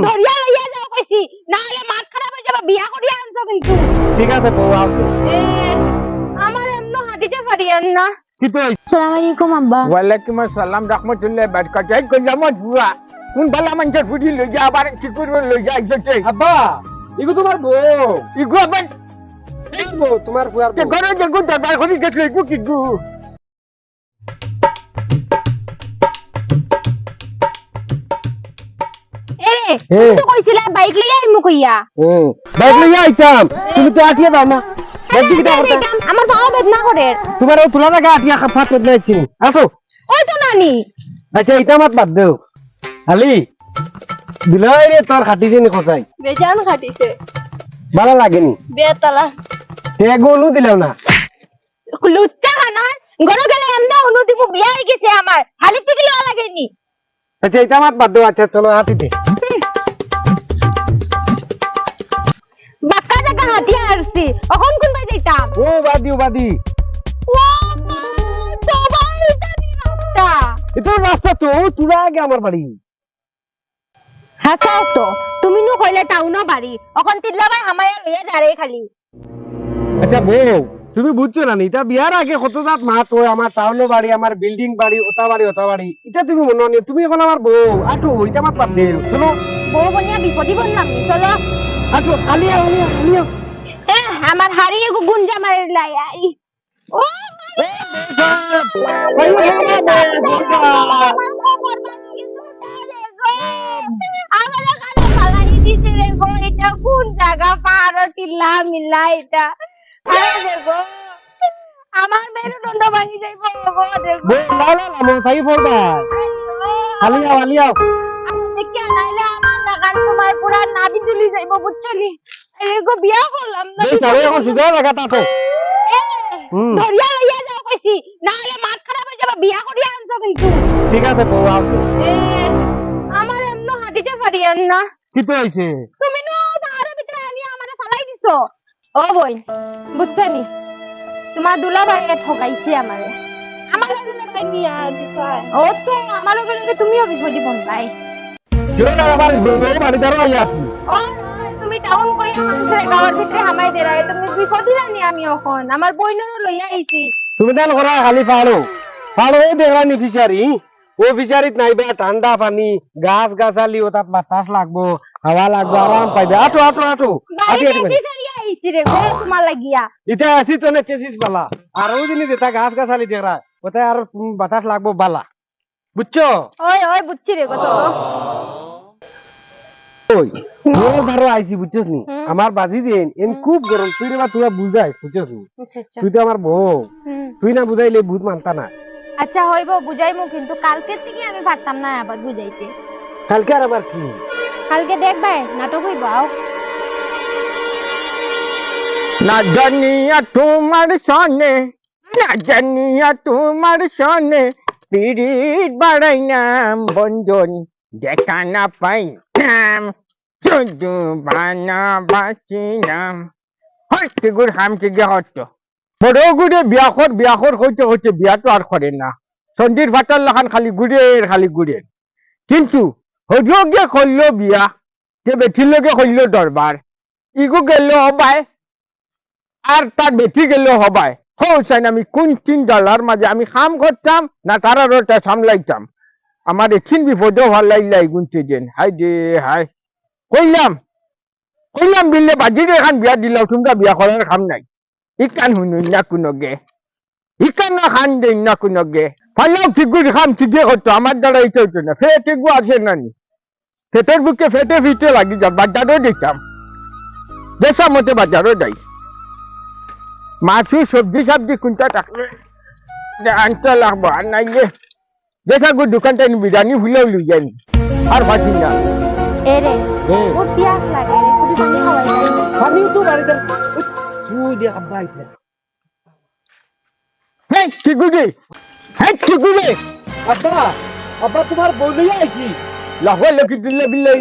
ধরিয়া লইয়া যাও কইছি, না হলে মাথা খারাপ হয়ে যাবে, বিয়া করিয়া আনছো কিন্তু। ঠিক আছে বউ আসো। আমার এমন হাঁটিতে পারিয়ান না। কি তো আসসালামু আলাইকুম আব্বা। ওয়ালাইকুম আসসালাম রাহমাতুল্লাহি ওয়া বারাকাতুহু। এই কইলাম বুয়া কোন বালা মানুষের ফুটি লই যা আবার কি করব লই যা একজনকে। আব্বা ইগো তোমার বউ। ইগো আবার বউ তোমার বুয়ার বউ। ঘরে যে গুড দরবার করি দেখলে ইগো কি গু। এরে তুমি তো কইছিলা বাইক লইয়া আইমু কইয়া। বাইক লইয়া আইতাম, তুমি তো আটিয়া দাও না। আমার পাও বেদনা করে। তোমার ও তুলা লাগা আটিয়া খাফা করে দিছি। আসো। ওই তো নানি। আচ্ছা এটা মাত বাদ দেও। আলি বিলাই রে তোর খাটি দিন খসাই। বেজান খাটিছে। ভালো লাগেনি। বেতালা। তে গোলু দিলাও না। লুচ্চা খানার গরো গেলে এমনা অনু দিব বিয়া হই গেছে আমার। খালি থেকে লওয়া লাগেনি। আচ্ছা এটা মাত বাদ দেও। আচ্ছা চলো হাঁটিতে। বাক্কা জায়গা হাতিয়া আসছি। এখন কোন বাই যাইতাম? ও বাদি। ও তো ভাই এটা কি রাস্তা? এটা রাস্তা তো তুরা আগে আমার বাড়ি। হাসাও তো। তুমি নু কইলে টাউনও বাড়ি। এখন তিল্লা ভাই আমায় লইয়া যারে খালি। আচ্ছা বউ তুমি বুঝছো না এটা বিয়ার আগে কত জাত মাত হয় আমার টাউনে বাড়ি আমার বিল্ডিং বাড়ি ওটা বাড়ি এটা তুমি মনে নেই তুমি এখন আমার বউ আটো ওইটা আমার বাদ দেও চলো বউ বনিয়া বিপদি বললাম নি চলো। আটো আলিয়া হ্যাঁ আমার হারিয়ে গুঞ্জা মারি লাই আই। ও আমার কানে পালানি দিছে রে গো। এটা কোন জায়গা পারো টিল্লা মিল্লা এটা। আরে দেখো আমার মেরুদণ্ড ভাঙি যাইবো গো দেখো। লালা মো সাই ফোড়বা আলিয়া দেখে নাইলে আমার নাগান তোমার পুরা নাভি তুলি যাইবো বুঝছনি। আরে গো বিয়া করলাম না। এই চলে এখন সুদা লাগা তাতো ধরিয়া লইয়া যাও কইছি, না হলে মাথা খারাপ হয়ে যাবে, বিয়া করিয়া আনছো কিন্তু। ঠিক আছে বউ আসো। আমার এমন হাঁটিতে পারিয়ান না। কি তো হইছে তুমি নো পাহাড়ের ভিতরে আনিয়া আমারে ফালাই দিছো। ও বই বুঝছনি তোমার দুলাভাই ঠকাইছে আমারে। আমার লগে নিয়া দিছায়। ও তো আমার লগে তুমিও বিপদি বনলাই। কেন না আবার বউ বাড়ি দাঁড়া আইয়া ও তুমি টাউন কই মানুষের গাওয়ার ভিতরে হামাই দেরাই তুমি বিপদি জানি আমি এখন আমার বইনও লইয়া আইছি। তুমি দাল করা খালি পাড়ো দেখলানি ফিশারি ও ফিশারিত নাইবা ঠান্ডা পানি গাছ গাছালি ওটা বাতাস লাগবো হাওয়া লাগবো আরাম পাইবে আটো বাইরে ফিশারি আইছি রে গো তোমার লাগিয়া। এটা আসি তো না চেসিস বালা আর ওই দিনই যেটা গাছ গাছালি দেখরা ওটা আর বাতাস লাগবো বালা বুঝছো। ওই বুঝছি রে গো চলো। ওই তোর ধরো আইছি বুঝছস নি আমার বাজি দেন এম খুব গরম তুই না তুই বুঝাই বুঝছস নি তুই তো আমার বউ তুই না বুঝাইলে ভূত মানতা না। আচ্ছা হইব বুঝাইমু কিন্তু কালকে থেকে আমি পারতাম না আবার বুঝাইতে। কালকে আর আবার কি কালকে দেখবে নাটক হইব আও। না জানিয়া তোমার সনে পিরিত বাড়াই নাম বন্ধন দেখা না পাই নাম শুধু বানাবাসি নাম হচ্ছে গুড় হামকে গিয়ে হতো বড় গুড়ে বিয়াখর হইতে বিয়া তো আর করে না সন্ধির ভাতার লাখান খালি গুড়ের কিন্তু হইলেও গিয়ে করলো বিয়া যে বেঠির লগে করলো দরবার ইগো গেল হবাই আর তার বেটি গেল হবাই হৌসাইন আমি কোন তিন জালার মাঝে আমি কাম করতাম না তারা রোটা সামলাইতাম আমার এখিন বিপদেও ভাল লাগলাই গুনতে যেন হাই দে হাই কইলাম বিলে বাজিরে এখান বিয়া দিলাম তোমরা বিয়া করার কাম নাই ইকান হুনুন না কোনো গে ইকান খান দেন না কোনো গে ফাইলাম ঠিকুর খাম ঠিকই করতো আমার দ্বারা এটা হতো না ফেটে ঠিকবো আসে নানি ফেটের বুকে ফেটে ফিটে লাগি যা বাজারও দিতাম দেশা মতে বাজারও যাই মাছু সবজি কোনটা থাকলে আনতে লাগবো আর নাইলে দেশা গো দোকানটা বিরিয়ানি ভুলেও লই যাই আর ফাঁসি না এরে ওর পিয়াস লাগে রে কুড়ি পানি খাওয়াই যায় পানি তো বাড়িতে তুই দে আব্বা আইছে হেই চিগুড়ি আব্বা তোমার বউ লইয়া আইছি লাহো লকি দিল্লা বিল্লাহ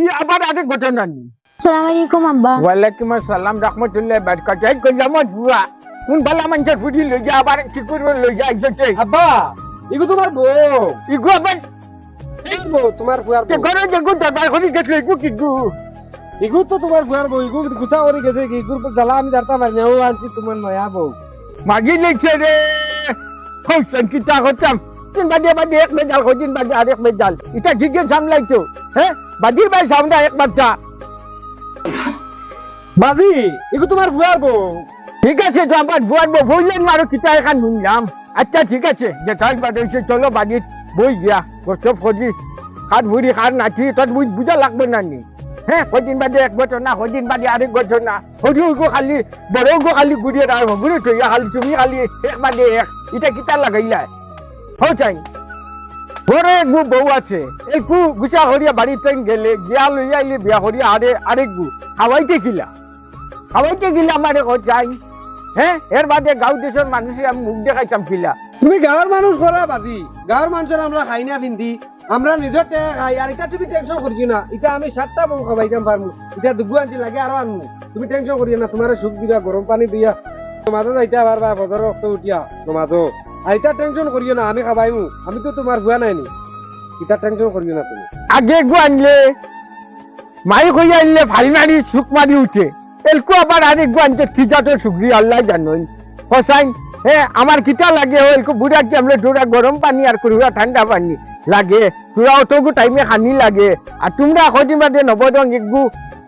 ই আবার আরে ঘটনা নি। আসসালামু আলাইকুম আব্বা। ওয়ালাইকুম আসসালাম রাহমাতুল্লাহি ওয়া বারাকাতুহু। এই কইলাম বুয়া কোন বালা মানুষের ফুটি লই যা আবার কি করব লই যা একজনকে আব্বা ইগো তোমার বউ ইগো আবার তোমার ফুয়ার তে ঘরে যে গুণ দরবার করি গেছিল গু কি গু ইগু তো তোমার ফুয়ার বউ ইগু গুছা করে গেছে কি ইগুর জ্বালা আমি জানতে পারি না ও আনছি তোমার নয়া বউ মাগি লেগছে রে হোসেন কিতা করতাম দিন বাদে এক মেজাল দিন বাদে আরেক মেজাল এটা জিজ্ঞে সামলাইছো হ্যাঁ বাজির ভাই সামনে এক বাচ্চা বাজি ইগু তোমার ফুয়ার বউ ঠিক আছে তো আমার বুয়ার বইলেন মারো কিতা এখান শুনলাম আচ্ছা ঠিক আছে যে কাল বাদে চলো বাড়ি বই গিয়া সব করি হাত ভুড়ি হাত নাচি তোর বুঝা লাগবে না নি হ্যাঁ কদিন বাদে এক বছর না কদিন বাদে আরেক বছর না হরিগো খালি বড়গো খালি গুড়িয়ে আর গুড়ি থইয়া খালি তুমি খালি এক বাদে এক এটা কিতা লাগাইলা হো চাই ঘরে গু বউ আছে এই কু গুছা হরিয়া বাড়ি ট্রেন গেলে গিয়া লইয়া আইলে বিয়া হরিয়া আরেক গু খাওয়াইতে গিলা আমারে চাই হ্যাঁ এর বাদে গাঁও দেশের মানুষের আমি মুখ দেখাইতাম কিলা তুমি গাঁৱৰ মানুষ করা বাজি গাঁৱৰ মানুষের আমরা খাই না পিন্ধি আমরা নিজের টেকা খাই আর এটা তুমি টেনশন করিও না এটা আমি 7টা বউ খাবাইতাম পারমু এটা দুগু আনছি লাগে আরো আনমু তুমি টেনশন করিও না তোমার সুখ দিবা গরম পানি দিয়া তোমাদের যাইতে পারবা বদর রক্ত উঠিয়া তোমাদের আর এটা টেনশন করিও না আমি খাবাইমু আমি তো তোমার ভুয়া নাইনি এটা টেনশন করিও না তুমি আগে গু আনলে মাই কইয়া আনলে ফাল মারি সুখ মারি উঠে এলকু আবার আরেক গু আনতে খিজাতে সুগ্রি আল্লাহ জানোই হোসাইন হ্যাঁ আমার কিতা লাগে এলকু বুড়া কি আমরা ডোরা গরম পানি আর কুড়া ঠান্ডা পানি লাগে তোরা অতগু টাইমে খানি লাগে আর তোমরা কদিন বাদে নবদং এগু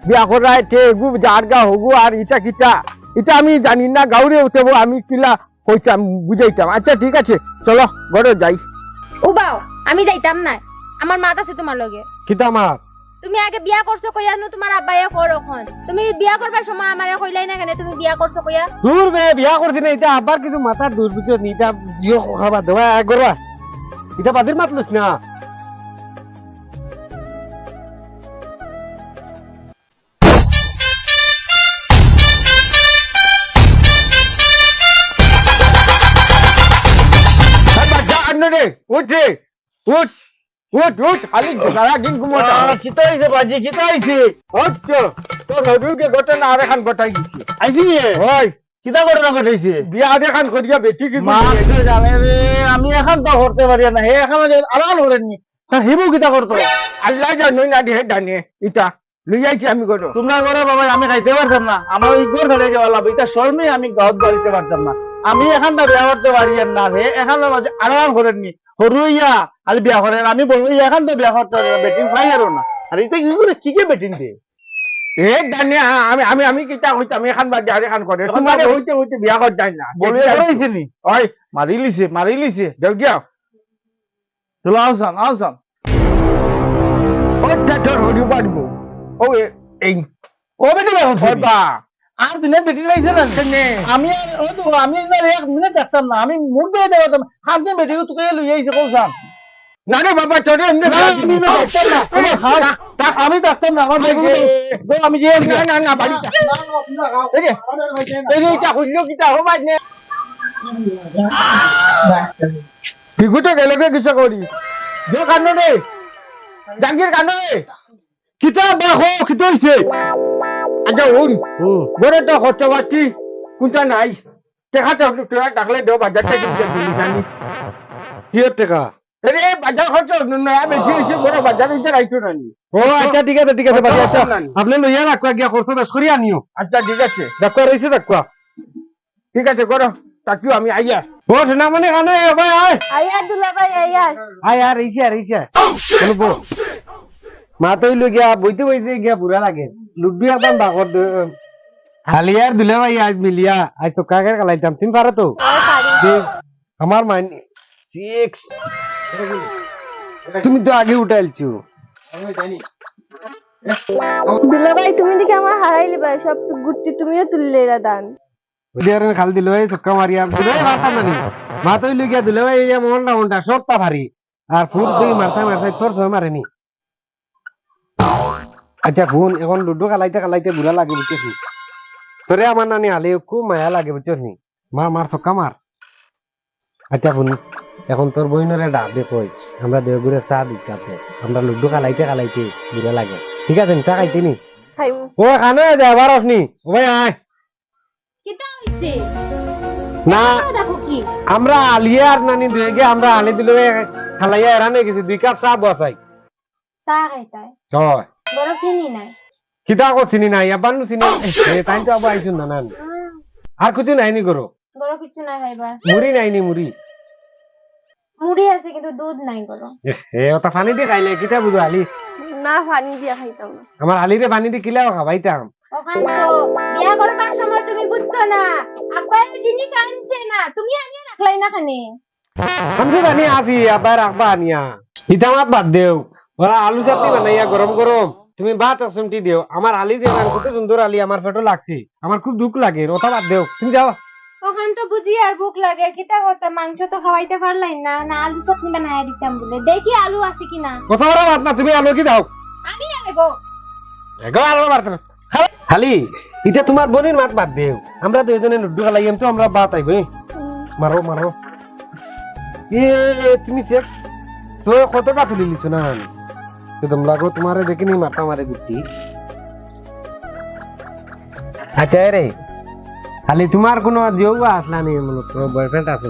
বিয়া করাই তে এগু জারগা হগু আর ইটা কিটা এটা আমি জানি না গাউরে উঠবো আমি কিলা কইতাম বুঝাইতাম আচ্ছা ঠিক আছে চলো ঘরে যাই উবাও আমি যাইতাম না আমার মাত আছে তোমার লগে কিতা মাত তুমি আগে বিয়া করছো কইয়া নু তোমার আব্বায়ে করখন তুমি বিয়া করবার সময় আমারে কইলাই না কেন তুমি বিয়া করছো কইয়া দূর বে বিয়া করছি না এটা আবার কিছু মাথার দূর বুঝছো নি এটা জিও খাবার দেওয়া একগরবা এটা বাদের মাতলস না রে উঠ রে উঠ উঠ উঠ খালি সারা দিন ঘুমোটা কিতা হইছে বাজি কিতা হইছে আচ্ছা তোর হদুকে ঘটনা আর এখন ঘটাই দিছি আইছি ওই কিতা ঘটনা ঘটাইছে বিয়া দেখান করিয়া বেটি কি মা জানে রে আমি এখন তো করতে পারি না হে এখন আলাল করেননি তা হিবু কিতা করতো আল্লাহ জানোই না হে জানে ইটা লইয়াইছি আমি করো তোমরা ঘরে বাবা আমি খাইতে পারতাম না আমার ওই ঘর ধরে যাওয়া লাগবে এটা শর্মে আমি গাঁত বাড়িতে পারতাম না আমি এখন তো বিয়া করতে পারি না রে এখন মাঝে আরাম করেননি হরুইয়া আর বিয়া করেন আমি বলবো এখন তো বিয়া করতে পারি না বেটিং পাই আর না আর এটা কি করে কি কে বেটিং দে এ জানে আমি আমি আমি কিটা হইতাম এখান বাদে আর এখান করে তোমার হইতে হইতে বিয়া কর যায় না বলে হইছে নি ওই মারি লিছে দেও গিয়া চলো আওসান ও তোর হইতে পারবো ও এই ও বেটি বিয়া করছে ওই বা আর দিনে বেটি লাইছে না কেনে আমি আর ও তো আমি আর 1 মিনিট দেখতাম না আমি মুখ দিয়ে দেওয়াতাম হাত দিয়ে বেটি তোকে লই আইছে কৌসান না রে বাবা তোর এমনি আমি দেখতাম না আমার আমি যে না না বাড়ি এই যে এইটা হইলো কিটা ও বাদ নে বিগুতে গেলে কিছু করি যে কান্ন রে জাঙ্গির কান্ন রে কিতা দেখো কিতা হইছে আচ্ছা ওন বড় তো খরচা বাড়তি কোনটা নাই দেখা তো তোরা ডাকলে দেও বাজার থেকে জানি কি টাকা আরে বাজার খরচা নয়া বেশি হইছে বড় বাজার উঠে রাইতো না নি ও আচ্ছা ঠিক আছে বাকি আচ্ছা আপনি লইয়া রাখবা গিয়া খরচ বেশ করি আনিও আচ্ছা ঠিক আছে রাখবা রইছে রাখবা ঠিক আছে করো তাকিও আমি আইয়া ও না মানে কানে ভাই আয় আইয়ার দুলাভাই আইয়ার আয় আর রইছে বলবো মা তো লই গিয়া বইতে গিয়া বুড়া লাগে লুডবি একদম বাগর হালিয়ার দুলে ভাই আজ মিলিয়া আজ তো কাকের কালাইতাম তুমি পারো তো আমার মাইন 6 তুমি তো আগে উঠাইলছো দুলাভাই তুমি দেখি আমার হারাইলি ভাই সব গুটি তুমিও তুললে রা দান দিয়ারের খাল দিল ভাই চক্কা মারিয়া দিলে মারতাম না মা তো লই গিয়া দিলে ভাই এই মনটা সবটা ভারী আর ফুট দুই মারতে তোর ছয় মারেনি আচ্ছা ফোন এখন লুডো খেলাইতে বুড়া লাগে বুঝছি তোরে আমার নানি আলে খুব মায়া লাগে বুঝছিস নি মার চক্কা মার আচ্ছা ফোন এখন তোর বইনরে ডাবে কই আমরা দেবগুড়ে চা দিতে আমরা লুডো খেলাইতে বুড়া লাগে ঠিক আছে চা খাইতে নি খাইমু ও খানে যাবার আসনি ও ভাই আয় কিটা হইছে না দেখো কি আমরা আলিয়া আর নানি দুয়ে আমরা আনি দিলে খালাইয়া এরানে গেছি 2 কাপ চা বসাই চা খাইতাই হয় বড় চিনি নাই কিতা কো চিনি নাই আবার চিনি তাই তো আবার আইছুন না আর কিছু নাই নি করো বড় কিছু না খাইবার মুড়ি নাই নি মুড়ি মুড়ি আছে কিন্তু দুধ নাই করো ওটা পানি দিয়ে খাইলে কিতা বুঝো হালি না পানি দিয়া খাইতাম না আমার হালিরে পানি দিয়ে কিলাও খাবাইতাম ওখান তো বিয়া করবার সময় তুমি বুঝছো না আব্বা এই জিনিস আনছে না তুমি আনিয়ে রাখলাই না খানে আমি তো জানি আছি আবার রাখবা আনিয়া ইটা আমার বাদ দেও ওরা আলু চাটনি বানাইয়া গরম গরম তুমি ভাত আসমটি দিও আমার আলি দিয়ে কত সুন্দর আলি আমার পেটও লাগছে আমার খুব দুঃখ লাগে ওটা বাদ দেও তুমি যাও ওখান তো বুঝি আর ভুক লাগে আর কিতা করতাম মাংস তো খাওয়াইতে পারলাই না না আলু চাটনি বানাইয়া দিতাম বলে দেখি আলু আছে কিনা কথা বড় বাদ না তুমি আলু কি দাও আনি আরে গো এগো আলু বাদ খালি এটা তোমার বোনের মাত বাদ দেও আমরা দুইজনে লুডু খেলাইম তো আমরা বাত আইব মারো মারো এ তুমি সে তো কতটা তুলি লিছো না একদম লাগো তোমারে দেখিনি মাথা মারে গুটি আচ্ছা রে খালি তোমার কোনো যোগা আসলা নেই মনে তোর বয়ফ্রেন্ড আছে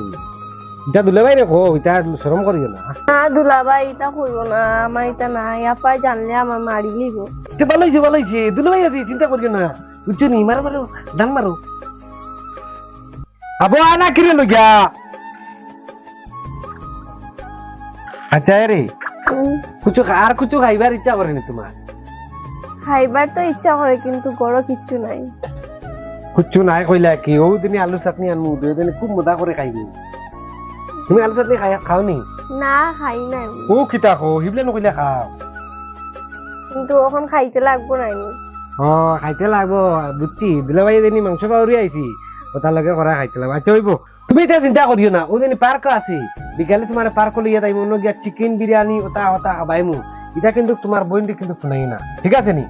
এটা দুলে ভাই রেখো এটা শরম করিও না না দুলাভাই এটা কইব না আমার এটা নাই আপা জানলে আমার মারি লিব এটা ভালো হইছে দুলে ভাই আছে চিন্তা করিও না বুঝছো নি মারো মারো ডান মারো আবো আনা কিরে লগিয়া আচ্ছা রে কুচু খাইবার ইচ্ছা করে নি তোমার খাইবার তো ইচ্ছা করে কিন্তু গড় কিচ্ছু নাই কুচু নাই কইলা কি ও দিনে আলু চাটনি আনমু দুই দিনে খুব মজা করে খাইবি তুমি আলু চাটনি খাও নি না খাই নাই ও কিতা খো হিবলে নকইলা খাও কিন্তু এখন খাইতে লাগবো নাই ও খাইতে লাগবো বুঝছি দিলে ভাই দিনে মাংস পাউরি আইছি ওটার লগে করা খাইতে লাগবো আচ্ছা হইব তুমি এটা চিন্তা করিও না ও দিনে পার্ক আছে বিকালে তোমার পার্ক লইয়া তাই মনে গিয়া চিকেন বিরিয়ানি ওটা ওটা খাবাইমু এটা কিন্তু তোমার বইনটি কিন্তু শুনাই না ঠিক আছে নি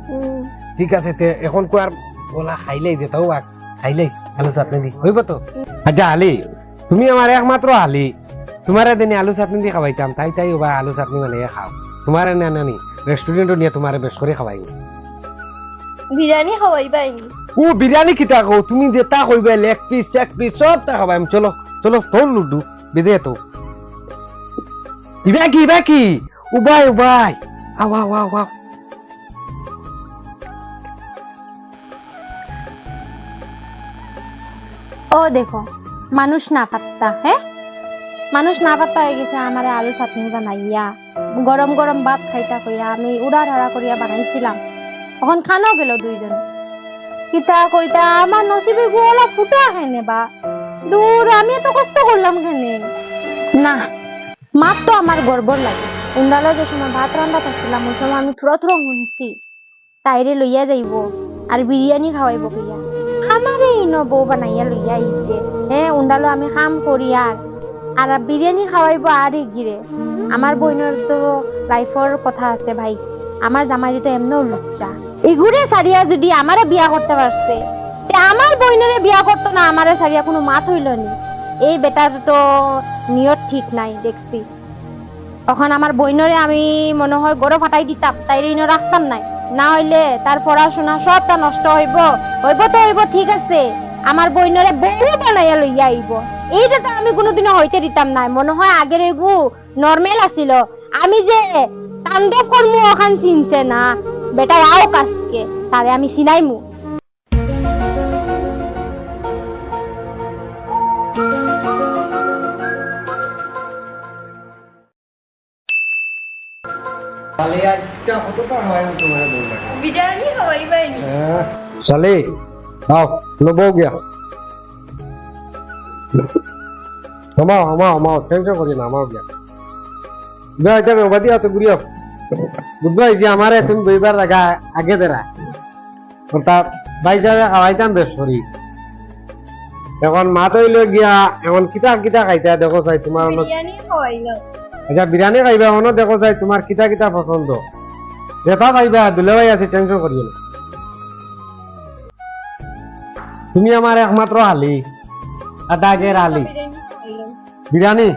ঠিক আছে তে এখন কো আর ওলা খাইলেই যেতাও খাইলেই আলু চাটনি দি হইব তো আচ্ছা আলি তুমি আমার একমাত্র আলি তোমার দিনে আলু চাটনি দিয়ে খাওয়াইতাম তাই তাই ওবা আলু চাটনি বানাইয়া খাও তোমার না নানি রেস্টুরেন্টও নিয়ে তোমার বেশ করে খাওয়াই বিরিয়ানি খাওয়াইবাই ও বিরিয়ানি কিতা কো তুমি যেটা কইবে লেগ পিস চেক পিস সবটা খাওয়াইম চলো চলো তোর লুডু বেদে তো ইবা কি উবাই আও আও আও আও ও দেখো মানুষ না পাত্তা হ্যাঁ মানুষ না পাত্তা হয়ে গেছে আমারে আলু চাটনি বানাইয়া গরম গরম ভাত খাইতা কইয়া আমি উড়া ধরা করিয়া বানাইছিলাম এখন খানো গেল দুইজন কিতা কইতা আমার নসিবে গোলা ফুটা খাইনে বা দূর আমি এত কষ্ট করলাম কেনে না মাত তো আমার গড়বড় লাগে উন্ডালো যে সময় ভাত রান্না করছিলাম ওই সময় আমি থুড়া থুড়া শুনছি তাইরে লইয়া যাইব আর বিরিয়ানি খাওয়াইব কইয়া আমারে ইনো বউ বানাইয়া লইয়া আইছে উন্ডালো আমি কাম করি আর বিরিয়ানি খাওয়াইব আর গিরে আমার বইনের তো লাইফর কথা আছে ভাই আমার জামাইরি তো এমনও লুচ্চা এগুরে সারিয়া যদি আমারে বিয়া করতে পারছে আমার বইনেরে বিয়া করতো না আমারে সারিয়া কোনো মাত হইল নি এই বেটার তো নিয়ত ঠিক নাই দেখছি তখন আমার বইনরে আমি মনে হয় গড় ফাটাই দিতাম তাইরে ইনো রাখতাম নাই না হইলে তার পড়াশোনা সবটা নষ্ট হইব তো হইব ঠিক আছে আমার বইনরে বউ বানাইয়া লইয়া আইব এইটা তো আমি কোনোদিনও হইতে দিতাম না মনে হয় আগের এগু নরমাল আছিল আমি যে তাণ্ডব কর্ম ওখান চিনছে না বেটা আও কাজকে তারে আমি চিনাইমু বিরিয়ানি খাওয়াইবাই নি चले आओ लो हो गया हमाओ टेंशन करिए ना हमाओ गया बे जब बढ़िया तो गुड़िया गुड बाय जी हमारे तुम दो बार लगा आगे दे रहा प्रताप भाई साहब খাওয়াইতাম বেশ করি এখন মা তো হইলো গিয়া এখন কিতা কিতা খাইতা দেখো চাই তোমার বিরিয়ানি খাওয়াইলাম আচ্ছা বিরিয়ানি খাইবা অন্য দেখো চাই তোমার কিতা কিতা পছন্দ যেটা খাইবা দুলে ভাই আছে টেনশন করিও না তুমি আমার একমাত্র হালি আদাগের হালি বিরিয়ানি খাওয়াইলাম বিরিয়ানি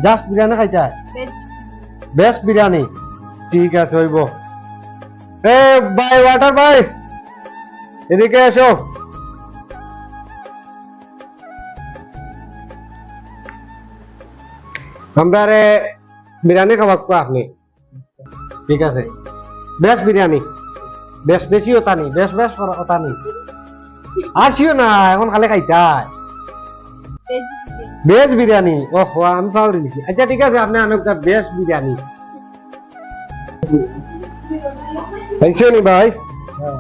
জাস্ট বিরিয়ানি খাইছা ভেজ বেস্ট বিরিয়ানি ঠিক আছে হইব এ ভাই ওয়াটার ভাই এদিকে এসো আমরা রে বিরিয়ানি খাওয়া আপনি ঠিক আছে বেশ বিরিয়ানি বেশ বেশি ওতানি বেশ বেশ ওতানি আসিও না এখন খালে খাইতাই বেশ বিরিয়ানি ও আমি পাউরি দিছি আচ্ছা ঠিক আছে আপনি আমি একটা বেশ বিরিয়ানি খাইছো নি ভাই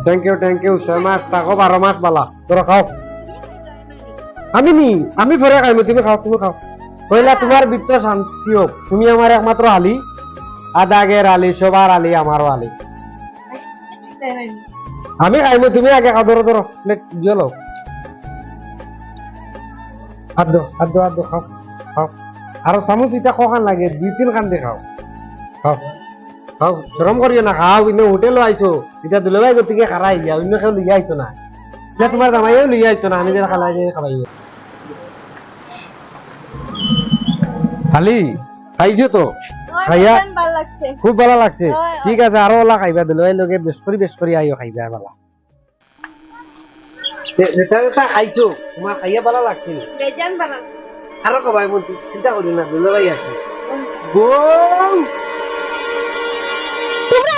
থ্যাংক ইউ 6 মাস টাকা 12 মাস বালা তোরা খাও আমি ফেরে খাইমু তুমি খাও কইলা তোমার ভিতর শান্তি হোক তুমি আমার একমাত্র আলী আদাগের আলী সবার আলী আমারও আলী আমি খাইমু তুমি আগে খাও ধরো প্লেট দিয়ে লও আদো খাও আর চামচ এটা কখান লাগে 2-3 খান দে খাও শরম করিও না খাও ইনো হোটেল আইছো এটা দিলে ভাই গতিকে খারাই যা অন্য কেউ লিয়ে আইতো না এটা তোমার জামাইও লিয়ে আইতো না আমি যে খালাই খাবাই খালি খাইছো তো খাইয়া ভালো লাগছে খুব ভালো লাগছে হয়। ঠিক আছে আরো ওলা খাইবা দিলে ভাই লগে বেশ করে আইও খাইবা ভালো যেটা খাইছো তোমার খাইয়া ভালো লাগছে বেজান ভালো আরো কবাই মন চিন্তা করি না দিলে ভাই আছে বউ তোমরা